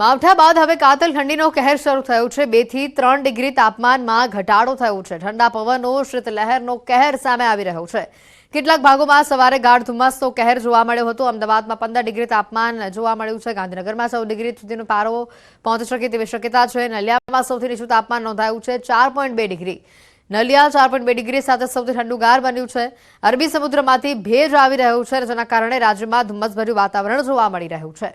માવઠા બાદ હવે કાતલ ઠંડીનો કહેર શરૂ થયો છે। 2 થી 3 ડિગ્રી તાપમાનમાં ઘટાડો થયો છે। ઠંડા પવનો શીતલહેરનો કહેર સામે આવી રહ્યો છે। કેટલાક ભાગોમાં સવારે ગાઢ ધુમ્મસનો કહેર જોવા મળ્યો હતો। અમદાવાદમાં 15 ડિગ્રી તાપમાન જોવા મળ્યું છે। ગાંધીનગરમાં 14 ડિગ્રી સુધીનો પારો પહોંચી શકે તેવી શક્યતા છે। નલિયામાં સૌથી નીચું તાપમાન નોંધાયું છે 4.2 ડિગ્રી। નલિયા 4.2 ડિગ્રી સાથે સૌથી ઠંડુગાર બન્યું છે। અરબી સમુદ્રમાંથી ભેજ આવી રહ્યું છે, જેના કારણે રાજ્યમાં ધુમ્મસભર્યું વાતાવરણ જોવા મળી રહ્યું છે।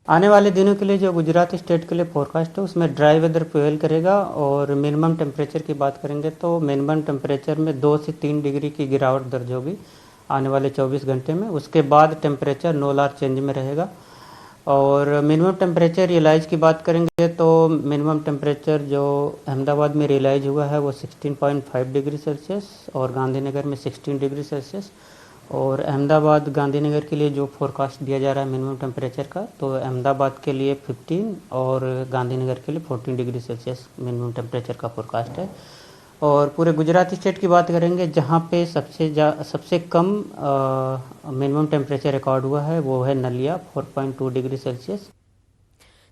आने वाले दिनों के लिए जो गुजरात स्टेट के लिए फोरकास्ट है उसमें ड्राई वेदर प्रिवेल करेगा। और मिनिमम टेम्परेचर की बात करेंगे तो मिनिमम टेम्परेचर में 2 से 3 डिग्री की गिरावट दर्ज होगी आने वाले 24 घंटे में। उसके बाद टेम्परेचर नो लार्ज चेंज में रहेगा। और मिनिमम टेम्परेचर रियलाइज की बात करेंगे तो मिनिमम टेम्परेचर जो अहमदाबाद में रियलाइज हुआ है वो 16.5 डिग्री सेल्सियस और गांधीनगर में 16 डिग्री सेल्सियस। और अहमदाबाद गांधीनगर के लिए जो फोरकास्ट दिया जा रहा है मिनिमम टेम्परेचर का, तो अहमदाबाद के लिए 15 और गांधीनगर के लिए 14 डिग्री सेल्सियस मिनिमम टेम्परेचर का फोरकास्ट है। और पूरे गुजरात स्टेट की बात करेंगे जहाँ पे सबसे कम मिनिमम टेम्परेचर रिकॉर्ड हुआ है वो है नलिया 4.2 डिग्री सेल्सियस।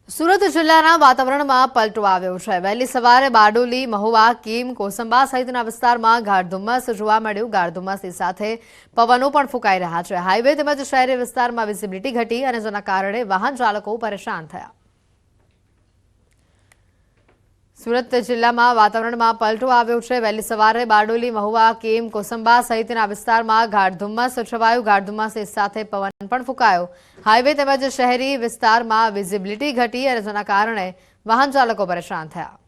સુરત જિલ્લાના વાતાવરણમાં પલટો આવ્યો છે। વહેલી સવારે બારડોલી, મહુવા, કીમ, કોસંબા સહિતના વિસ્તારમાં ગાઢ ધુમ્મસ જોવા મળ્યું। ગાઢ ધુમ્મસની સાથે પવનો પણ ફૂંકાઈ રહ્યા છે। હાઈવે તેમજ શહેરી વિસ્તારમાં વિઝિબિલિટી ઘટી અને જેના કારણે વાહન ચાલકો પરેશાન થયા। સુરત જિલ્લામાં વાતાવરણમાં પલટો આવ્યો છે। વહેલી સવારે બારડોલી, મહુવા, કીમ, કોસંબા સહિતના વિસ્તારમાં ગાઢ ધુમ્મસ છવાયું। ગાઢ ધુમ્મસની સાથે પવન પણ ફૂંકાયો। હાઈવે તેમજ શહેરી વિસ્તારમાં વિઝિબિલિટી ઘટી અને જેના કારણે વાહન ચાલકો પરેશાન થયા।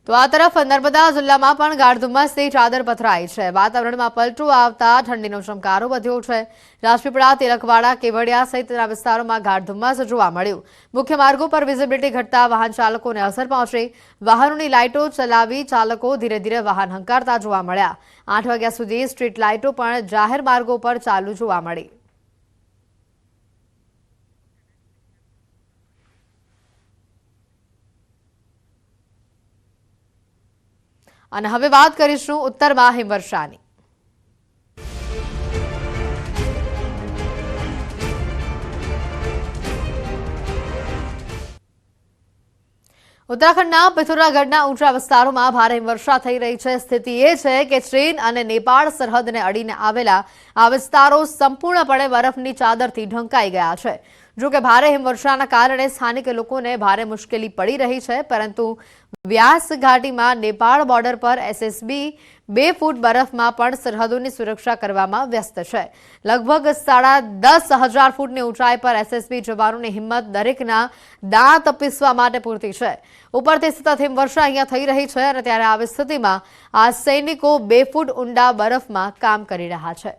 તો આ તરફ નર્મદા જિલ્લામાં પણ ગાઢ ધુમ્મસની ચાદર પથરાઈ છે। વાતાવરણમાં પલટો આવતા ઠંડીનો ચમકારો વધ્યો છે। રાજપીપળા, તિલકવાડા, કેવડિયા સહિતના વિસ્તારોમાં ગાઢ ધુમ્મસ જોવા મળ્યું। મુખ્ય માર્ગો પર વિઝિબિલિટી ઘટતા વાહન ચાલકોને અસર પહોંચી। વાહનોની લાઇટો ચલાવી ચાલકો ધીરે ધીરે વાહન હંકારતા જોવા મળ્યા। 8 વાગ્યા સુધી સ્ટ્રીટ લાઇટો પણ જાહેર માર્ગો પર ચાલુ જોવા મળી। અને હવે વાત કરીશું ઉત્તરમાં હિમવર્ષાની। ઉત્તરાખંડના પિથોરાગઢના ઊંચા વિસ્તારોમાં ભારે હિમવર્ષા થઈ રહી છે। સ્થિતિ એ છે કે ચીન અને નેપાળ સરહદને અડીને આવેલા આ વિસ્તારો સંપૂર્ણપણે બરફની ચાદરથી ઢંકાઈ ગયા છે। જો કે ભારે હિમવર્ષાના કારણે સ્થાનિક લોકોને ભારે મુશ્કેલી પડી રહી છે, પરંતુ વ્યાસ ઘાટીમાં નેપાળ બોર્ડર પર એસએસબી 2 ફૂટ બરફમાં પણ સરહદોની સુરક્ષા કરવામાં વ્યસ્ત છે। લગભગ 10,500 ફૂટની ઊંચાઈ પર એસએસબી જવાનોની હિંમત દરેકના દાંત પીસવા માટે પૂરતી છે। ઉપરથી સતત હિમવર્ષા અહીંયા થઈ રહી છે અને ત્યારે આવી સ્થિતિમાં આ સૈનિકો 2 ફૂટ ઊંડા બરફમાં કામ કરી રહ્યા છે।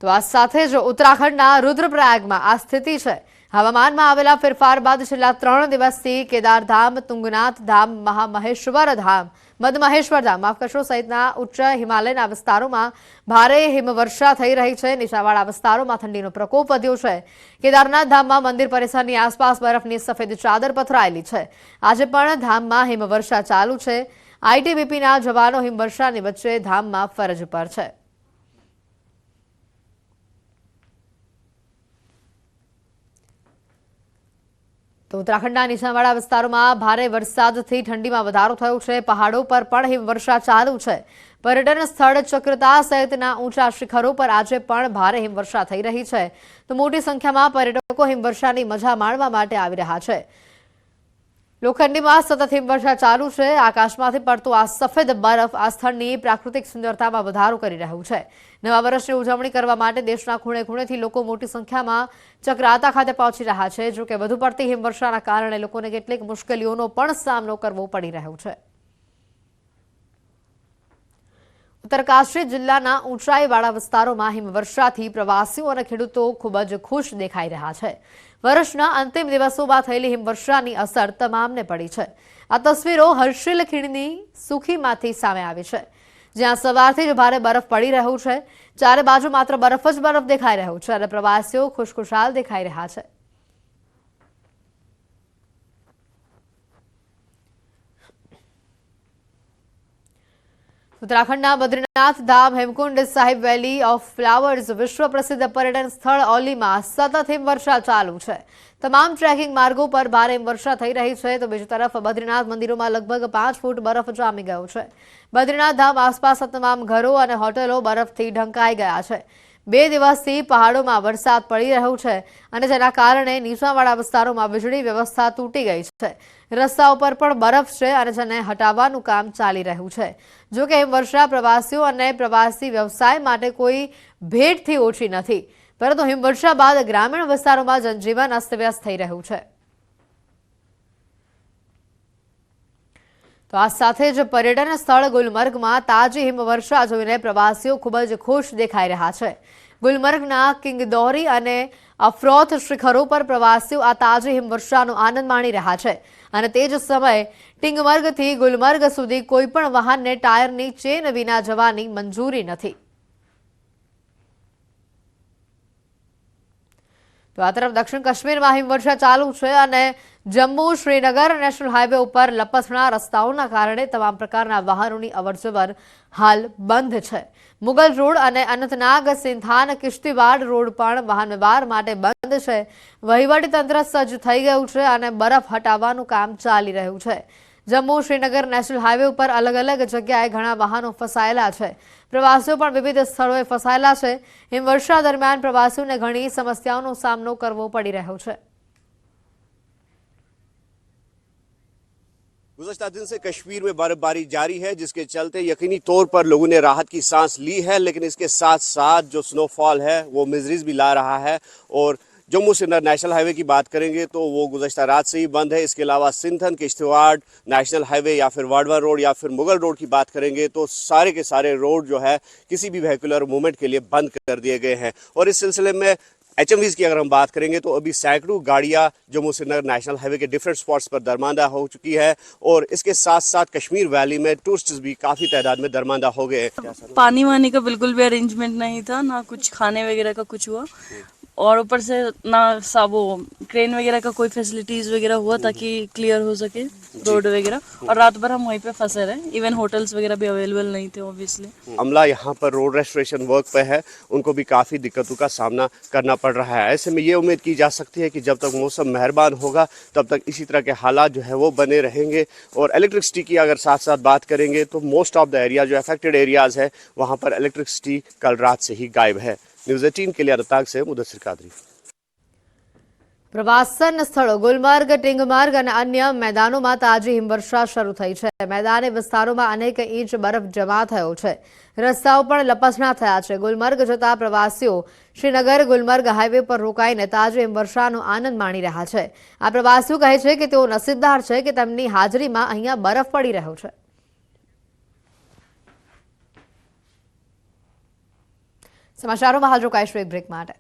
તો આ સાથે જ ઉત્તરાખંડના રુદ્રપ્રયાગમાં આ સ્થિતિ છે। હવામાનમાં આવેલા ફેરફાર બાદ છેલ્લા 3 દિવસથી કેદારધામ, તુંગનાથ ધામ, મહામહેશ્વર ધામ, મદમહેશ્વર ધામ સહિતના ઉચ્ચ હિમાલયના વિસ્તારોમાં ભારે હિમવર્ષા થઈ રહી છે। નીચાણવાળા વિસ્તારોમાં ઠંડીનો પ્રકોપ વધ્યો છે। કેદારનાથ ધામમાં મંદિર પરિસરની આસપાસ બરફની સફેદ ચાદર પથરાયેલી છે। આજે પણ ધામમાં હિમવર્ષા ચાલુ છે। આઈટીબીપીના જવાનો હિમવર્ષાની વચ્ચે ધામમાં ફરજ પર છે। તો ઉત્તરાખંડના નીચાણવાળા વિસ્તારોમાં ભારે વરસાદથી ઠંડીમાં વધારો થયો છે। પહાડો પર પણ હિમવર્ષા ચાલુ છે। પર્યટન સ્થળ ચક્રતા સહિતના ઊંચા શિખરો પર આજે પણ ભારે હિમવર્ષા થઈ રહી છે। તો મોટી સંખ્યામાં પર્યટકો હિમવર્ષાની મજા માણવા માટે આવી રહ્યા છે। લોખંડીમાં સતત હિમવર્ષા ચાલુ છે। આકાશમાંથી પડતો આ સફેદ બરફ આ સ્થળની પ્રાકૃતિક સુંદરતામાં વધારો કરી રહ્યું છે। નવા વર્ષની ઉજવણી કરવા માટે દેશના ખૂણે ખૂણેથી લોકો મોટી સંખ્યામાં ચક્રાતા ખાતે પહોંચી રહ્યા છે। જો કે વધુ પડતી હિમવર્ષાના કારણે લોકોને કેટલીક મુશ્કેલીઓનો પણ સામનો કરવો પડી રહ્યો છે। ઉત્તરકાશી જિલ્લાના ઊંચાઈવાળા વિસ્તારોમાં હિમવર્ષાથી પ્રવાસીઓ અને ખેડૂતો ખૂબ જ ખુશ દેખાઈ રહ્યા છે। વર્ષના અંતિમ દિવસોમાં થયેલી હિમવર્ષાની અસર તમામને પડી છે। આ તસવીરો હર્ષિલ ખીણની સુખીમાંથી સામે આવી છે, જ્યાં સવારથી જ ભારે બરફ પડી રહ્યું છે। ચારે બાજુ માત્ર બરફ જ બરફ દેખાઈ રહ્યું છે અને પ્રવાસીઓ ખુશખુશાલ દેખાઈ રહ્યા છે। ઉત્તરાખંડના બદ્રીનાથ ધામ હેમકુંડ સાહિબ વેલી ઓફ ફ્લાવર્સ વિશ્વ પ્રસિદ્ધ પર્યટન સ્થળ ઓલીમાં સતત હિમવર્ષા ચાલુ છે। તમામ ટ્રેકિંગ માર્ગો પર ભારે હિમવર્ષા થઈ રહી છે તો બીજી તરફ બદ્રીનાથ મંદિરોમાં લગભગ 5 ફૂટ બરફ જામી ગયો છે। બદ્રીનાથ ધામ આસપાસના તમામ ઘરો અને હોટેલો બરફથી ઢંકાઈ ગયા છે। 2 દિવસથી પહાડોમાં વરસાદ પડી રહ્યો છે અને જેના કારણે નીચાણવાળા વિસ્તારોમાં વીજળી વ્યવસ્થા તૂટી ગઈ છે। રસ્તાઓ પર પણ બરફ છે અને જેને હટાવવાનું કામ ચાલી રહ્યું છે। જો કે હિમવર્ષા પ્રવાસીઓ અને પ્રવાસી વ્યવસાય માટે કોઈ ભેટથી ઓછી નથી, પરંતુ હિમવર્ષા બાદ ગ્રામીણ વિસ્તારોમાં જનજીવન અસ્તવ્યસ્ત થઈ રહ્યું છે। તો આ સાથે જ પર્યટન સ્થળ ગુલમર્ગમાં તાજી હિમવર્ષા જોઈને પ્રવાસીઓ ખૂબ જ ખુશ દેખાઈ રહ્યા છે। ગુલમર્ગના કિંગદોરી અને અફરોથ શિખરો પર પ્રવાસીઓ આ તાજી હિમવર્ષાનો આનંદ માણી રહ્યા છે અને તે જ સમયે ટિંગમર્ગથી ગુલમર્ગ સુધી કોઈપણ વાહનને ટાયરની ચેન વિના જવાની મંજૂરી નથી। તો આ તરફ દક્ષિણ કાશ્મીરમાં હિમવર્ષા ચાલુ છે અને જમ્મુ શ્રીનગર નેશનલ હાઈવે ઉપર લપસણા રસ્તાઓના કારણે તમામ પ્રકારના વાહનોની અવરજવર હાલ બંધ છે। મુગલ રોડ અને અનંતનાગ સિંધાન કિશ્તીવાડ રોડ પણ વાહન વ્યવહાર માટે બંધ છે। વહીવટીતંત્ર સજ્જ થઈ ગયું છે અને બરફ હટાવવાનું કામ ચાલી રહ્યું છે। જમ્મુ શ્રીનગર નેશનલ હાઈવે ઉપર અલગ અલગ જગ્યાએ ઘણા વાહનો ફસાયેલા છે। પ્રવાસીઓ પણ વિવિધ સ્થળોએ ફસાયેલા છે। હિમવર્ષા દરમિયાન પ્રવાસીઓને ઘણી સમસ્યાઓનો સામનો કરવો પડી રહ્યો છે। गुज़श्ता दिन से कश्मीर में बर्फबारी जारी है, जिसके चलते यकीनी तौर पर लोगों ने राहत की सांस ली है, लेकिन इसके साथ साथ जो स्नोफॉल है वो मिजरीज भी ला रहा है। और जम्मू श्रीनगर नेशनल हाईवे की बात करेंगे तो वो गुज़श्ता रात से ही बंद है। इसके अलावा सिंथन किश्तवाड़ नेशनल हाईवे या फिर वाडवा रोड या फिर मुगल रोड की बात करेंगे तो सारे के सारे रोड जो है किसी भी व्हीकुलर मूवमेंट के लिए बंद कर दिए गए हैं। और इस सिलसिले में HMVs की अगर हम बात करेंगे तो अभी सैकड़ों गाड़ियां जम्मू श्रीनगर नेशनल हाईवे के डिफरेंट स्पॉट्स पर दरमांदा हो चुकी है और इसके साथ साथ कश्मीर वैली में टूरिस्ट भी काफी तादाद में दरमांदा हो गए। पानी वानी का बिल्कुल भी अरेंजमेंट नहीं था, ना कुछ खाने वगैरह का कुछ हुआ और ऊपर से ना वो ट्रेन वगैरह का कोई फैसिलिटीज वगैरह हुआ ताकि क्लियर हो सके रोड वगैरह। और रात भर हम वहीं पे फंसे रहे, इवन होटल्स वगैरह भी अवेलेबल नहीं थे ऑब्वियसली। अमला यहाँ पर रोड रेस्टोरेशन वर्क पे है, उनको भी काफ़ी दिक्कतों का सामना करना पड़ रहा है। ऐसे में ये उम्मीद की जा सकती है कि जब तक मौसम मेहरबान होगा तब तक इसी तरह के हालात जो है वो बने रहेंगे। और इलेक्ट्रिसिटी की अगर साथ साथ बात करेंगे तो मोस्ट ऑफ द एरिया जो अफेक्टेड एरियाज़ है वहाँ पर इलेक्ट्रिसिटी कल रात से ही गायब है। न्यूज़ 18 के लिए अनंतनाग से मुदस्सिर कादरी। પ્રવાસન સ્થળો ગુલમર્ગ, ટિંગમર્ગ અને અન્ય મેદાનોમાં તાજી હિમવર્ષા શરૂ થઈ છે। મેદાની વિસ્તારોમાં અનેક ઇંચ બરફ જમા થયો છે। રસ્તાઓ પણ લપસણા થયા છે। ગુલમર્ગ જતા પ્રવાસીઓ શ્રીનગર ગુલમર્ગ હાઈવે પર રોકાઈને તાજી હિમવર્ષાનો આનંદ માણી રહ્યા છે। આ પ્રવાસીઓ કહે છે કે તેઓ નસીબદાર છે કે તેમની હાજરીમાં અહીંયા બરફ પડી રહ્યો છે। સમાચારોમાં હાલ રોકાઈશું એક બ્રેક માટે।